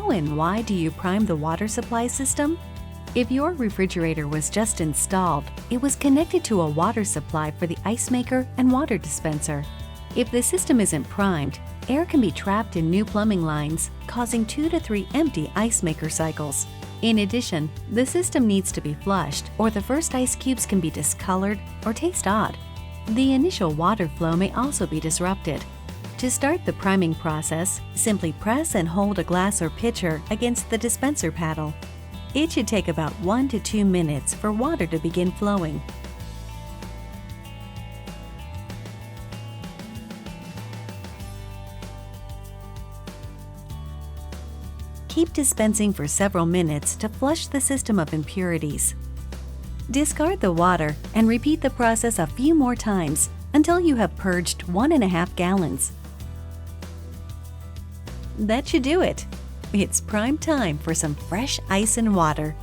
How and why do you prime the water supply system? If your refrigerator was just installed, it was connected to a water supply for the ice maker and water dispenser. If the system isn't primed, air can be trapped in new plumbing lines, causing 2 to 3 empty ice maker cycles. In addition, the system needs to be flushed, or the first ice cubes can be discolored or taste odd. The initial water flow may also be disrupted. To start the priming process, simply press and hold a glass or pitcher against the dispenser paddle. It should take about 1 to 2 minutes for water to begin flowing. Keep dispensing for several minutes to flush the system of impurities. Discard the water and repeat the process a few more times until you have purged 1.5 gallons. That should do it. It's prime time for some fresh ice and water.